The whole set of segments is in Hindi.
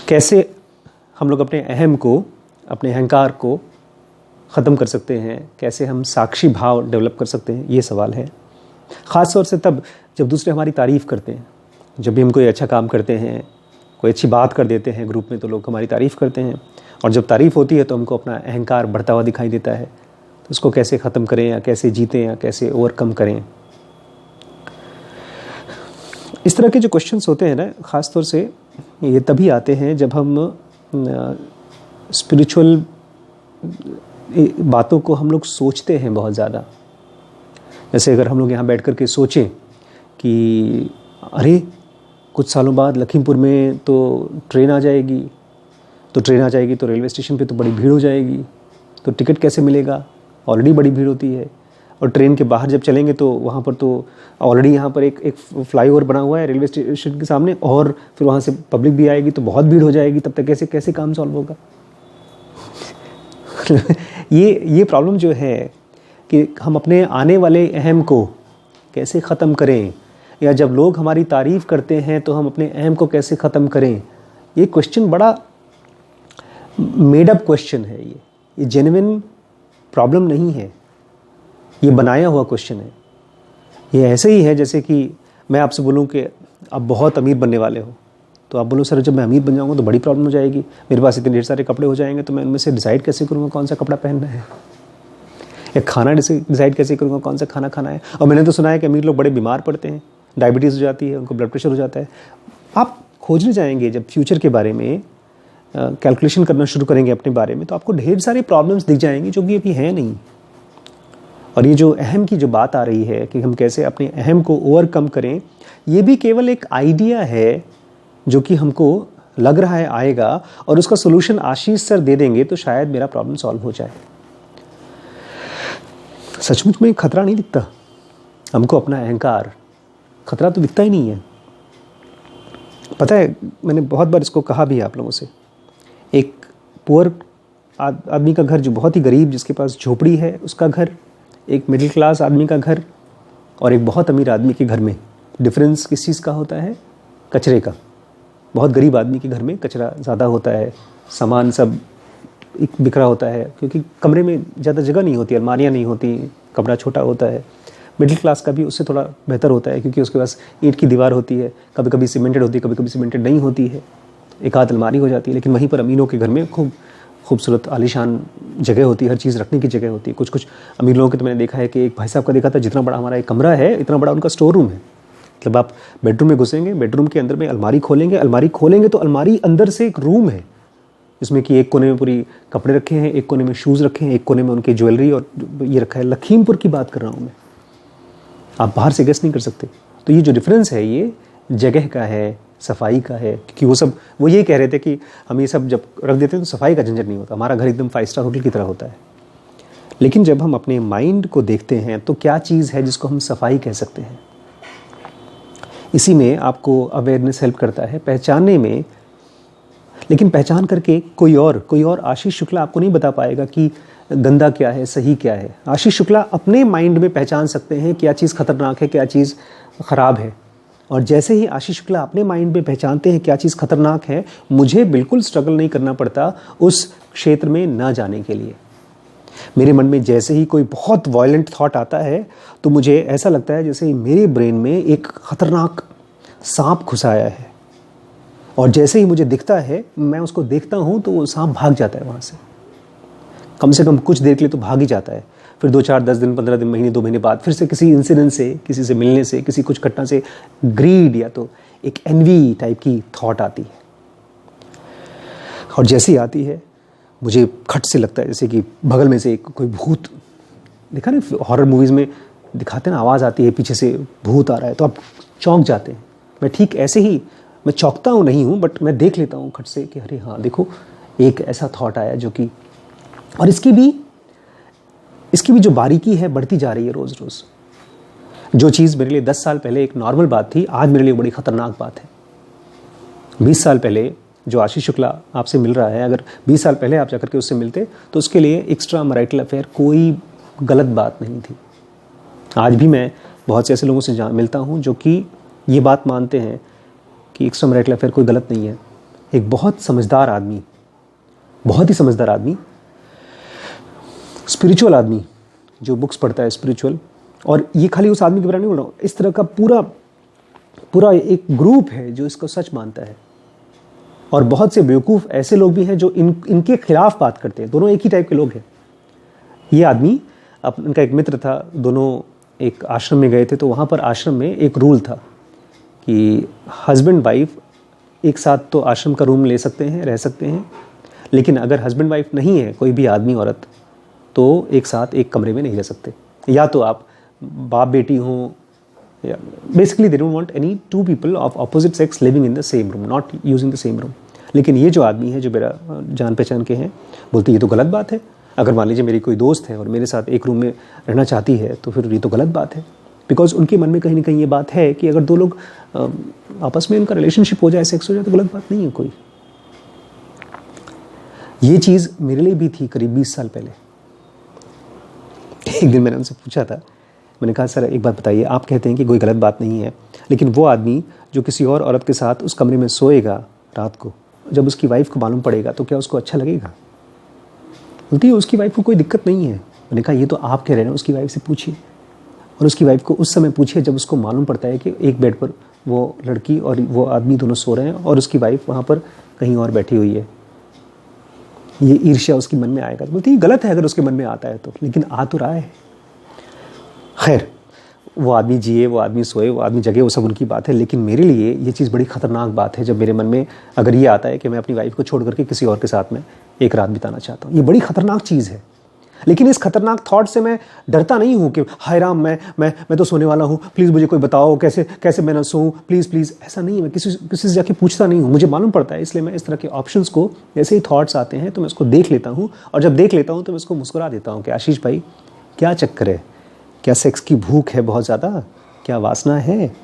कैसे हम लोग अपने अहम को, अपने अहंकार को ख़त्म कर सकते हैं, कैसे हम साक्षी भाव डेवलप कर सकते हैं, ये सवाल है। ख़ास तौर से तब जब दूसरे हमारी तारीफ़ करते हैं, जब भी हम कोई अच्छा काम करते हैं, कोई अच्छी बात कर देते हैं ग्रुप में, तो लोग हमारी तारीफ़ करते हैं, और जब तारीफ़ होती है तो हमको अपना अहंकार बढ़ता हुआ दिखाई देता है। तो उसको कैसे ख़त्म करें, या कैसे जीतें, या कैसे ओवरकम करें। इस तरह के जो क्वेश्चंस होते हैं ना, ख़ास तौर से ये तभी आते हैं जब हम स्पिरिचुअल बातों को हम लोग सोचते हैं बहुत ज़्यादा। जैसे अगर हम लोग यहाँ बैठ कर के सोचें कि अरे कुछ सालों बाद लखीमपुर में तो ट्रेन आ जाएगी, तो रेलवे स्टेशन पे तो बड़ी भीड़ हो जाएगी, तो टिकट कैसे मिलेगा, ऑलरेडी बड़ी भीड़ होती है। और ट्रेन के बाहर जब चलेंगे तो वहाँ पर तो ऑलरेडी यहाँ पर एक फ्लाईओवर बना हुआ है रेलवे स्टेशन के सामने, और फिर वहाँ से पब्लिक भी आएगी तो बहुत भीड़ हो जाएगी, तब तक कैसे कैसे काम सॉल्व होगा। ये प्रॉब्लम जो है कि हम अपने आने वाले अहम को कैसे ख़त्म करें, या जब लोग हमारी तारीफ़ करते हैं तो हम अपने अहम को कैसे ख़त्म करें, ये क्वेश्चन बड़ा मेड अप क्वेश्चन है। ये जेन्युइन प्रॉब्लम नहीं है, ये बनाया हुआ क्वेश्चन है। ये ऐसे ही है जैसे कि मैं आपसे बोलूं कि आप बहुत अमीर बनने वाले हो, तो आप बोलो सर जब मैं अमीर बन जाऊंगा तो बड़ी प्रॉब्लम हो जाएगी, मेरे पास इतने ढेर सारे कपड़े हो जाएंगे, तो मैं उनमें से डिसाइड कैसे करूँगा कौन सा कपड़ा पहनना है, या खाना डिसाइड कैसे करूँगा कौन सा खाना खाना है। और मैंने तो सुना है कि अमीर लोग बड़े बीमार पड़ते हैं, डायबिटीज़ हो जाती है, उनको ब्लड प्रेशर हो जाता है। आप खोजने जाएंगे जब फ्यूचर के बारे में कैलकुलेशन करना शुरू करेंगे अपने बारे में, तो आपको ढेर सारे प्रॉब्लम्स दिख जाएंगे जो कि अभी हैं नहीं। और ये जो अहम की जो बात आ रही है कि हम कैसे अपने अहम को ओवरकम करें, ये भी केवल एक आइडिया है जो कि हमको लग रहा है आएगा, और उसका सोल्यूशन आशीष सर दे देंगे तो शायद मेरा प्रॉब्लम सॉल्व हो जाए। सचमुच में खतरा नहीं दिखता हमको, अपना अहंकार खतरा तो दिखता ही नहीं है। पता है, मैंने बहुत बार इसको कहा भी है आप लोगों से। एक पुअर आदमी का घर, जो बहुत ही गरीब, जिसके पास झोपड़ी है, उसका घर, एक मिडिल क्लास आदमी का घर, और एक बहुत अमीर आदमी के घर में डिफरेंस किस चीज़ का होता है? कचरे का। बहुत गरीब आदमी के घर में कचरा ज़्यादा होता है, सामान सब बिखरा होता है, क्योंकि कमरे में ज़्यादा जगह नहीं होती, अलमारियाँ नहीं होती, कमरा छोटा होता है। मिडिल क्लास का भी उससे थोड़ा बेहतर होता है, क्योंकि उसके पास ईंट की दीवार होती है, कभी कभी सीमेंटेड होती है, कभी कभी सीमेंटेड नहीं होती है, एक आध अलमारी हो जाती है। लेकिन वहीं पर अमीरों के घर में खूबसूरत आलीशान जगह होती है, हर चीज़ रखने की जगह होती है। कुछ अमीर लोगों के तो मैंने देखा है कि एक भाई साहब का देखा था, जितना बड़ा हमारा एक कमरा है, इतना बड़ा उनका स्टोर रूम है। मतलब आप बेडरूम में घुसेंगे, बेडरूम के अंदर में अलमारी खोलेंगे तो अलमारी अंदर से एक रूम है, जिसमें कि एक कोने में पूरी कपड़े रखे हैं, एक कोने में शूज़ रखे हैं, एक कोने में उनकी ज्वेलरी और ये रखा है। लखीमपुर की बात कर रहा हूँ मैं, आप बाहर से गेस नहीं कर सकते। तो ये जो डिफरेंस है, ये जगह का है, सफाई का है। क्योंकि वो ये कह रहे थे कि हम ये सब जब रख देते हैं तो सफाई का झंझट नहीं होता, हमारा घर एकदम 5 स्टार होटल की तरह होता है। लेकिन जब हम अपने माइंड को देखते हैं तो क्या चीज़ है जिसको हम सफाई कह सकते हैं? इसी में आपको अवेयरनेस हेल्प करता है पहचानने में। लेकिन पहचान करके कोई और आशीष शुक्ला आपको नहीं बता पाएगा कि गंदा क्या है, सही क्या है। आशीष शुक्ला अपने माइंड में पहचान सकते हैं क्या चीज़ खतरनाक है, क्या चीज़ ख़राब है। और जैसे ही आशीष शुक्ला अपने माइंड में पहचानते हैं क्या चीज़ खतरनाक है, मुझे बिल्कुल स्ट्रगल नहीं करना पड़ता उस क्षेत्र में न जाने के लिए। मेरे मन में जैसे ही कोई बहुत वायलेंट थॉट आता है तो मुझे ऐसा लगता है जैसे मेरे ब्रेन में एक खतरनाक सांप घुसाया है, और जैसे ही मुझे दिखता है, मैं उसको देखता हूँ तो वो सांप भाग जाता है वहाँ से। कम से कम कुछ देर के लिए तो भाग ही जाता है। फिर 2, 4, 10 दिन, 15 दिन, महीने, 2 महीने बाद फिर से किसी इंसिडेंट से, किसी से मिलने से, किसी कुछ घटना से ग्रीड या तो एक एनवी टाइप की थॉट आती है। और जैसी आती है मुझे खट से लगता है जैसे कि बगल में से कोई भूत, देखा ना हॉरर मूवीज़ में दिखाते हैं ना, आवाज़ आती है पीछे से, भूत आ रहा है, तो आप चौंक जाते हैं। मैं ठीक ऐसे ही, मैं चौंकता हूँ नहीं हूँ, बट मैं देख लेता हूँ खट से कि अरे हाँ देखो, एक ऐसा थॉट आया जो कि, और इसकी भी जो बारीकी है बढ़ती जा रही है रोज़ रोज़। जो चीज़ मेरे लिए 10 साल पहले एक नॉर्मल बात थी, आज मेरे लिए बड़ी ख़तरनाक बात है। 20 साल पहले जो आशीष शुक्ला आपसे मिल रहा है, अगर 20 साल पहले आप जाकर के उससे मिलते तो उसके लिए एक्स्ट्रा मैरिटल अफेयर कोई गलत बात नहीं थी। आज भी मैं बहुत से ऐसे लोगों से मिलता हूँ जो कि ये बात मानते हैं कि एक्स्ट्रा मैरिटल अफेयर कोई गलत नहीं है। एक बहुत समझदार आदमी, बहुत ही समझदार आदमी, स्पिरिचुअल आदमी जो बुक्स पढ़ता है स्पिरिचुअल, और ये खाली उस आदमी के बारे में नहीं बोल रहा हूँ, इस तरह का पूरा एक ग्रुप है जो इसको सच मानता है। और बहुत से बेवकूफ़ ऐसे लोग भी हैं जो इनके खिलाफ बात करते हैं। दोनों एक ही टाइप के लोग हैं। ये आदमी, उनका एक मित्र था, दोनों एक आश्रम में गए थे, तो वहाँ पर आश्रम में एक रूल था कि हस्बैंड वाइफ एक साथ तो आश्रम का रूम ले सकते हैं, रह सकते हैं, लेकिन अगर हस्बैंड वाइफ नहीं है, कोई भी आदमी औरत, तो एक साथ एक कमरे में नहीं रह सकते। या तो आप बाप बेटी हों, basically they don't want any two people of opposite sex living in the same room, not using the same room. लेकिन ये जो आदमी है, जो मेरा जान पहचान के हैं, बोलते ये तो गलत बात है। अगर मान लीजिए मेरी कोई दोस्त है और मेरे साथ एक रूम में रहना चाहती है, तो फिर ये तो गलत बात है। बिकॉज उनके मन में कहीं ना कहीं ये बात है कि अगर दो लोग आपस में उनका रिलेशनशिप हो जाए, सेक्स हो जाए, तो गलत बात नहीं है कोई। ये चीज़ मेरे लिए भी थी करीब 20 साल पहले। एक दिन मैंने उनसे पूछा था, मैंने कहा सर एक बात बताइए, आप कहते हैं कि कोई गलत बात नहीं है, लेकिन वो आदमी जो किसी और औरत के साथ उस कमरे में सोएगा रात को, जब उसकी वाइफ को मालूम पड़ेगा तो क्या उसको अच्छा लगेगा? बोलती है उसकी वाइफ को कोई दिक्कत नहीं है। मैंने कहा ये तो आप कह रहे हैं, उसकी वाइफ से पूछिए, और उसकी वाइफ को उस समय पूछिए जब उसको मालूम पड़ता है कि एक बेड पर वो लड़की और वो आदमी दोनों सो रहे हैं और उसकी वाइफ वहाँ पर कहीं और बैठी हुई है। ये ईर्ष्या उसके मन में आएगा। तो बोलती है गलत है अगर उसके मन में आता है तो, लेकिन आ तो रहा है। खैर, वो आदमी जिए, वो आदमी सोए, वो आदमी जगे, वो सब उनकी बात है। लेकिन मेरे लिए ये चीज़ बड़ी ख़तरनाक बात है जब मेरे मन में अगर ये आता है कि मैं अपनी वाइफ को छोड़ करके किसी और के साथ में एक रात बिताना चाहता हूँ। ये बड़ी ख़तरनाक चीज़ है। लेकिन इस खतरनाक थॉट से मैं डरता नहीं हूँ कि हाय राम, मैं तो सोने वाला हूँ, प्लीज़ मुझे कोई बताओ कैसे मैं ना सोऊं, प्लीज़। ऐसा नहीं है। मैं किसी से जाके पूछता नहीं हूँ, मुझे मालूम पड़ता है। इसलिए मैं इस तरह के ऑप्शंस को, जैसे ही थॉट्स आते हैं तो मैं उसको देख लेता हूँ, और जब देख लेता हूँ तो मैं उसको मुस्कुरा देता हूँ कि आशीष भाई क्या चक्कर है, क्या सेक्स की भूख है बहुत ज़्यादा, क्या वासना है?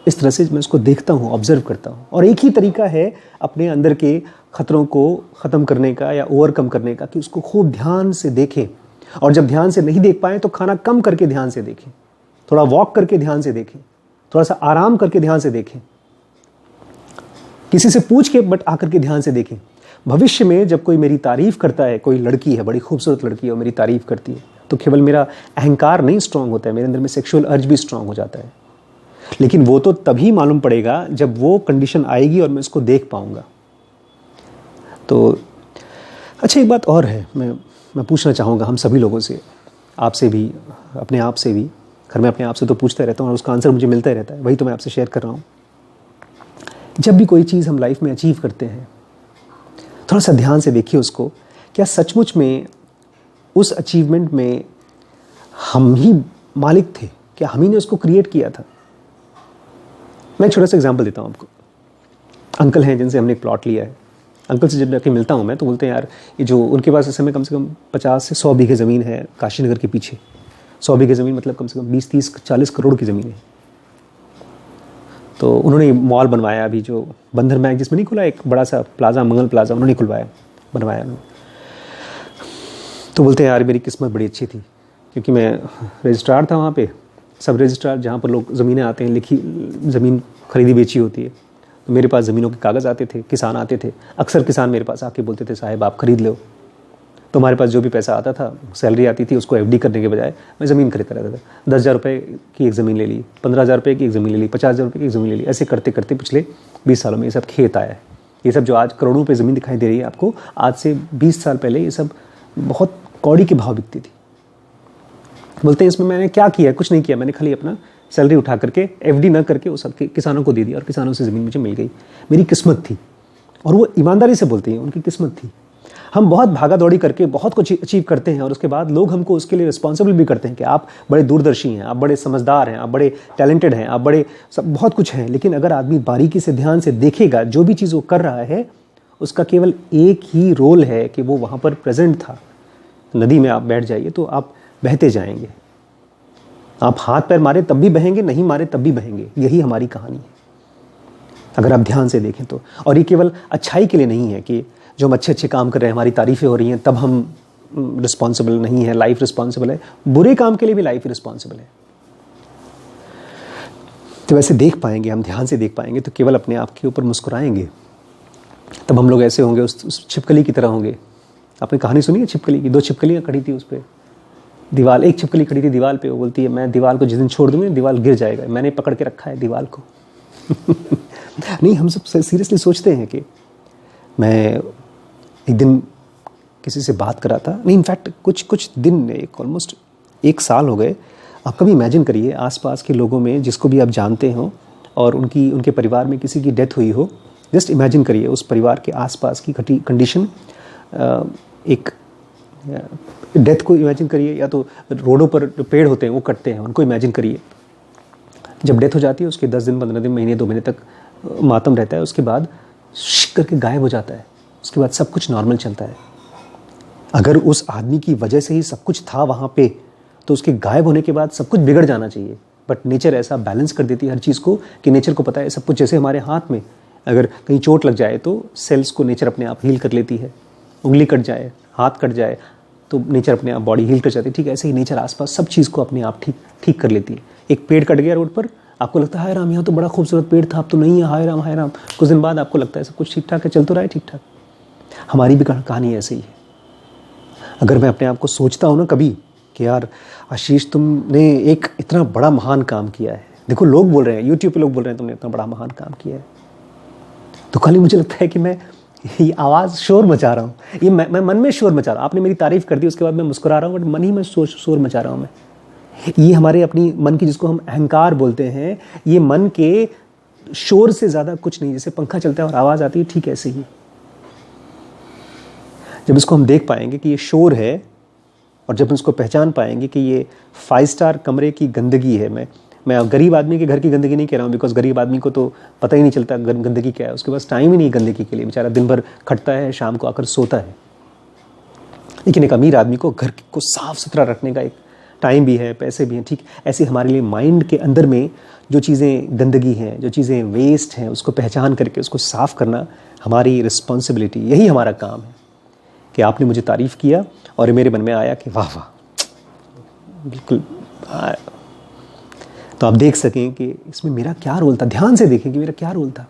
इस तरह से मैं उसको देखता हूँ, ऑब्जर्व करता हूँ। और एक ही तरीका है अपने अंदर के खतरों को ख़त्म करने का या ओवरकम करने का कि उसको खूब ध्यान से देखें। और जब ध्यान से नहीं देख पाएँ तो खाना कम करके ध्यान से देखें, थोड़ा वॉक करके ध्यान से देखें, थोड़ा सा आराम करके ध्यान से देखें, किसी से पूछ के बट आकर के ध्यान से देखें। भविष्य में जब कोई मेरी तारीफ़ करता है, कोई लड़की है, बड़ी खूबसूरत लड़की है और मेरी तारीफ़ करती है, तो केवल मेरा अहंकार नहीं स्ट्रांग होता है, मेरे अंदर में सेक्सुअल अर्ज भी स्ट्रांग हो जाता है। लेकिन वो तो तभी मालूम पड़ेगा जब वो कंडीशन आएगी और मैं उसको देख पाऊंगा। तो अच्छा, एक बात और है, मैं पूछना चाहूँगा हम सभी लोगों से, आपसे भी, अपने आप से भी। खैर मैं अपने आप से तो पूछता रहता हूँ और उसका आंसर मुझे मिलता ही रहता है, वही तो मैं आपसे शेयर कर रहा हूँ। जब भी कोई चीज़ हम लाइफ में अचीव करते हैं, थोड़ा सा ध्यान से देखिए उसको, क्या सचमुच में उस अचीवमेंट में हम ही मालिक थे? क्या हम ही ने उसको क्रिएट किया था? मैं एक छोटा सा एग्जांपल देता हूँ आपको। अंकल हैं जिनसे हमने एक प्लॉट लिया है। अंकल से जब जाके मिलता हूँ मैं, तो बोलते हैं यार ये जो उनके पास इस समय कम से कम 50 से 100 बीघे ज़मीन है काशीनगर के पीछे। 100 बीघे ज़मीन मतलब कम से कम 20-30-40 करोड़ की ज़मीन है। तो उन्होंने मॉल बनवाया अभी, जो बंधन बैंक जिसमें नहीं खुला, एक बड़ा सा प्लाजा, मंगल प्लाजा, उन्होंने बनवाया। तो बोलते हैं यार मेरी किस्मत बड़ी अच्छी थी, क्योंकि मैं रजिस्ट्रार था वहाँ पे, सब रजिस्ट्रार जहाँ पर लोग ज़मीनें आते हैं, लिखी ज़मीन खरीदी बेची होती है, तो मेरे पास ज़मीनों के कागज़ आते थे, किसान आते थे। अक्सर किसान मेरे पास आके बोलते थे साहब आप खरीद लो। तो हमारे पास जो भी पैसा आता था, सैलरी आती थी, उसको एफडी करने के बजाय मैं ज़मीन खरीदता रहता था। 10,000 रुपये की एक ज़मीन ले ली, 15,000 रुपये की एक ज़मीन ले ली, 50,000 रुपये की एक ज़मीन ले ली। ऐसे करते करते पिछले 20 सालों में ये सब खेत आया है। ये सब जो आज करोड़ों पे ज़मीन दिखाई दे रही है आपको, आज से 20 साल पहले ये सब बहुत कौड़ी के भाव बिकती थी। बोलते हैं इसमें मैंने क्या किया? कुछ नहीं किया, मैंने खाली अपना सैलरी उठा करके एफडी ना करके वो सब किसानों को दे दिया, और किसानों से ज़मीन मुझे मिल गई। मेरी किस्मत थी। और वो ईमानदारी से बोलते हैं उनकी किस्मत थी। हम बहुत भागा दौड़ी करके बहुत कुछ अचीव करते हैं, और उसके बाद लोग हमको उसके लिए रिस्पॉन्सिबल भी करते हैं कि आप बड़े दूरदर्शी हैं, आप बड़े समझदार हैं, आप बड़े टैलेंटेड हैं, आप बड़े सब बहुत कुछ हैं। लेकिन अगर आदमी बारीकी से ध्यान से देखेगा, जो भी चीज़ वो कर रहा है उसका केवल एक ही रोल है कि वो वहाँ पर प्रेजेंट था। नदी में आप बैठ जाइए तो आप बहते जाएंगे, आप हाथ पैर मारे तब भी बहेंगे, नहीं मारे तब भी बहेंगे। यही हमारी कहानी है अगर आप ध्यान से देखें तो। और ये केवल अच्छाई के लिए नहीं है कि जो हम अच्छे अच्छे काम कर रहे हैं, हमारी तारीफ़ें हो रही हैं, तब हम रिस्पॉन्सिबल नहीं है, लाइफ रिस्पॉन्सिबल है। बुरे काम के लिए भी लाइफ रिस्पॉन्सिबल है। तो वैसे देख पाएंगे हम, ध्यान से देख पाएंगे तो केवल अपने आप के ऊपर मुस्कुराएंगे। तब हम लोग ऐसे होंगे, उस छिपकली की तरह होंगे। आपने कहानी सुनी है छिपकली की? 2 छिपकलियाँ खड़ी थी उस पर दीवार, एक छिपकली खड़ी थी दीवार पे, वो बोलती है मैं दीवार को जिस दिन छोड़ दूँगी दीवार गिर जाएगा, मैंने पकड़ के रखा है दीवार को। नहीं, हम सब सीरियसली सोचते हैं कि मैं एक दिन किसी से बात कर रहा था, नहीं इनफैक्ट कुछ दिन, ऑलमोस्ट 1 साल हो गए। आप कभी इमेजिन करिए आसपास के लोगों में जिसको भी आप जानते हो और उनके परिवार में किसी की डेथ हुई हो, जस्ट इमेजिन करिए उस परिवार के आसपास की कंडीशन। एक डेथ को इमेजिन करिए, या तो रोडों पर जो पेड़ होते हैं वो कटते हैं उनको इमेजिन करिए। जब डेथ हो जाती है उसके 10 दिन 15 दिन महीने 2 महीने तक मातम रहता है, उसके बाद शिक करके गायब हो जाता है, उसके बाद सब कुछ नॉर्मल चलता है। अगर उस आदमी की वजह से ही सब कुछ था वहाँ पे, तो उसके गायब होने के बाद सब कुछ बिगड़ जाना चाहिए। बट नेचर ऐसा बैलेंस कर देती है हर चीज़ को कि नेचर को पता है सब कुछ। जैसे हमारे हाथ में अगर कहीं चोट लग जाए तो सेल्स को नेचर अपने आप हील कर लेती है। उंगली कट जाए, हाथ कट जाए तो नेचर अपने आप बॉडी हील कर जाती है। ठीक ऐसे ही नेचर आसपास सब चीज़ को अपने आप ठीक कर लेती है। एक पेड़ कट गया रोड पर, आपको लगता है हाय राम यहाँ तो बड़ा खूबसूरत पेड़ था, अब तो नहीं है, हाय राम हाय राम। कुछ दिन बाद आपको लगता है सब कुछ ठीक ठाक है, चल तो रहा है ठीक ठाक। हमारी भी कहानी ऐसे ही है। अगर मैं अपने आप को सोचता हूँ ना कभी कि यार आशीष तुमने एक इतना बड़ा महान काम किया है, देखो लोग बोल रहे हैं, यूट्यूब पे लोग बोल रहे हैं तुमने इतना बड़ा महान काम किया है, तो खाली मुझे लगता है कि मैं ये आवाज़ शोर मचा रहा हूँ, ये मैं मन में शोर मचा रहा हूँ। आपने मेरी तारीफ़ कर दी, उसके बाद मैं मुस्कुरा रहा हूँ, बट मन ही में शोर मचा रहा हूँ मैं। ये हमारे अपनी मन की, जिसको हम अहंकार बोलते हैं, ये मन के शोर से ज़्यादा कुछ नहीं। जैसे पंखा चलता है और आवाज़ आती है, ठीक ऐसे ही जब इसको हम देख पाएंगे कि ये शोर है, और जब हम इसको पहचान पाएंगे कि ये 5 स्टार कमरे की गंदगी है। मैं गरीब आदमी के घर की गंदगी नहीं कह रहा हूँ, बिकॉज गरीब आदमी को तो पता ही नहीं चलता गंदगी क्या है, उसके पास टाइम ही नहीं गंदगी के लिए, बेचारा दिन भर खटता है, शाम को आकर सोता है। लेकिन एक अमीर आदमी को घर को साफ सुथरा रखने का एक टाइम भी है, पैसे भी हैं। ठीक ऐसे हमारे लिए माइंड के अंदर में जो चीज़ें गंदगी हैं, जो चीज़ें वेस्ट हैं, उसको पहचान करके उसको साफ़ करना हमारी रिस्पॉन्सिबिलिटी, यही हमारा काम है। कि आपने मुझे तारीफ़ किया और मेरे मन में आया कि वाह वाह, बिल्कुल, तो आप देख सकें कि इसमें मेरा क्या रोल था। ध्यान से देखें कि मेरा क्या रोल था।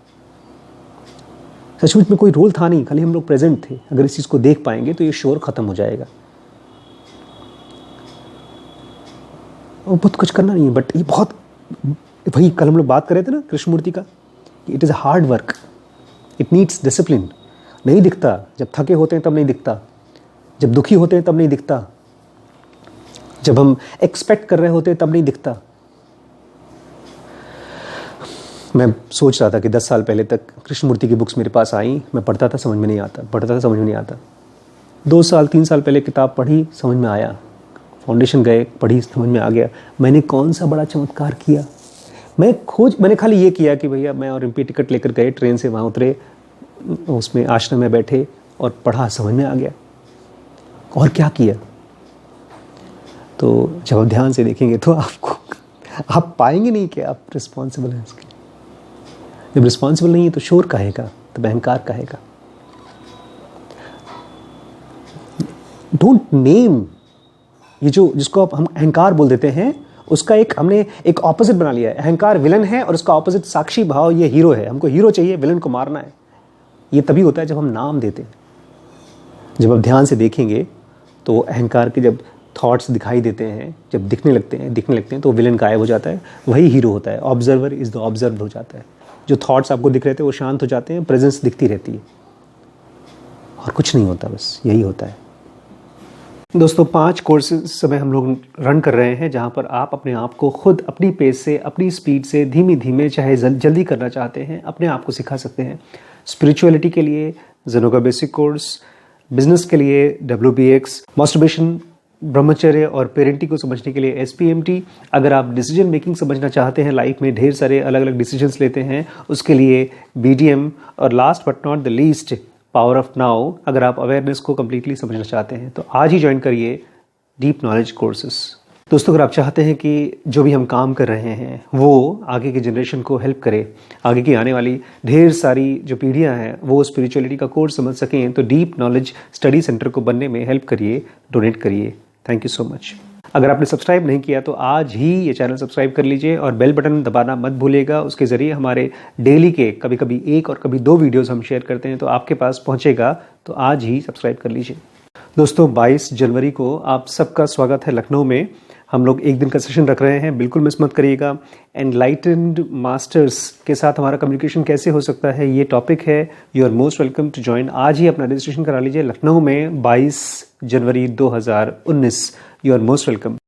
सचमुच में कोई रोल था नहीं, खाली हम लोग प्रेजेंट थे। अगर इस चीज़ को देख पाएंगे तो ये शोर ख़त्म हो जाएगा। और बहुत कुछ करना नहीं है, बट ये बहुत, वही कल हम लोग बात कर रहे थे ना कृष्णमूर्ति का, it is a hard work, it needs discipline. नहीं दिखता, जब थके होते हैं तब नहीं दिखता, जब दुखी होते हैं तब नहीं दिखता, जब हम एक्सपेक्ट कर रहे होते हैं तब नहीं दिखता। मैं सोच रहा था कि 10 साल पहले तक कृष्णमूर्ति की बुक्स मेरे पास आई, मैं पढ़ता था, समझ में नहीं आता, पढ़ता था, समझ में नहीं आता। 2 साल 3 साल पहले किताब पढ़ी, समझ में आया। फाउंडेशन गए, पढ़ी, समझ में आ गया। मैंने कौन सा बड़ा चमत्कार किया। मैंने खाली ये किया कि भैया मैं और एमपी टिकट लेकर गए, ट्रेन से वहाँ उतरे, उसमें आश्रम में बैठे और पढ़ा, समझ में आ गया। और क्या किया? तो जब आप ध्यान से देखेंगे तो आप पाएंगे नहीं कि आप रिस्पॉन्सिबल हैं इसके। जब रिस्पॉन्सिबल नहीं है तो शोर कहेगा, तब अहंकार कहेगा। डोंट नेम, ये जिसको हम अहंकार बोल देते हैं, उसका हमने एक ऑपोजिट बना लिया है। अहंकार विलन है और उसका ऑपोजिट साक्षी भाव ये हीरो है। हमको हीरो चाहिए, विलन को मारना है। ये तभी होता है जब हम नाम देते हैं। जब आप ध्यान से देखेंगे तो अहंकार के जब थॉट्स दिखाई देते हैं, जब दिखने लगते हैं तो विलन गायब हो जाता है, वही हीरो होता है। ऑब्जर्वर इज द ऑब्जर्व हो जाता है। जो थॉट्स आपको दिख रहे थे वो शांत हो जाते हैं, प्रेजेंस दिखती रहती है और कुछ नहीं होता, बस यही होता है। दोस्तों 5 कोर्सेज इस समय हम लोग रन कर रहे हैं, जहां पर आप अपने आप को खुद अपनी पेस से, अपनी स्पीड से, धीमे धीमे, चाहे जल्दी करना चाहते हैं, अपने आप को सिखा सकते हैं। स्पिरिचुअलिटी के लिए ज़ेनोगा बेसिक कोर्स, बिजनेस के लिए WBX, मास्टरबेशन, ब्रह्मचर्य और पेरेंटिंग को समझने के लिए SPMT। अगर आप डिसीजन मेकिंग समझना चाहते हैं, लाइफ में ढेर सारे अलग अलग डिसीजंस लेते हैं, उसके लिए BDM, और last but not the least power of now. अगर आप अवेयरनेस को कम्प्लीटली समझना चाहते हैं तो आज ही ज्वाइन करिए डीप नॉलेज कोर्सेस। दोस्तों अगर आप चाहते हैं कि जो भी हम काम कर रहे हैं वो आगे की जनरेशन को हेल्प करे, आगे की आने वाली ढेर सारी जो पीढ़ियां हैं वो स्पिरिचुअलिटी का कोर्स समझ सकें, तो डीप नॉलेज स्टडी सेंटर को बनने में हेल्प करिए, डोनेट करिए। Thank you so much. अगर आपने सब्सक्राइब नहीं किया तो आज ही ये चैनल सब्सक्राइब कर लीजिए और बेल बटन दबाना मत भूलिएगा। उसके ज़रिए हमारे डेली के कभी कभी 1 और कभी 2 वीडियोस हम शेयर करते हैं तो आपके पास पहुंचेगा, तो आज ही सब्सक्राइब कर लीजिए। दोस्तों 22 जनवरी को आप सबका स्वागत है लखनऊ में। हम लोग एक दिन का सेशन रख रहे हैं, बिल्कुल मिस मत करिएगा। एनलाइटेंड मास्टर्स के साथ हमारा कम्युनिकेशन कैसे हो सकता है, ये टॉपिक है। You are most welcome to join. आज ही अपना रजिस्ट्रेशन करा लीजिए लखनऊ में 22 जनवरी 2019। You are most welcome.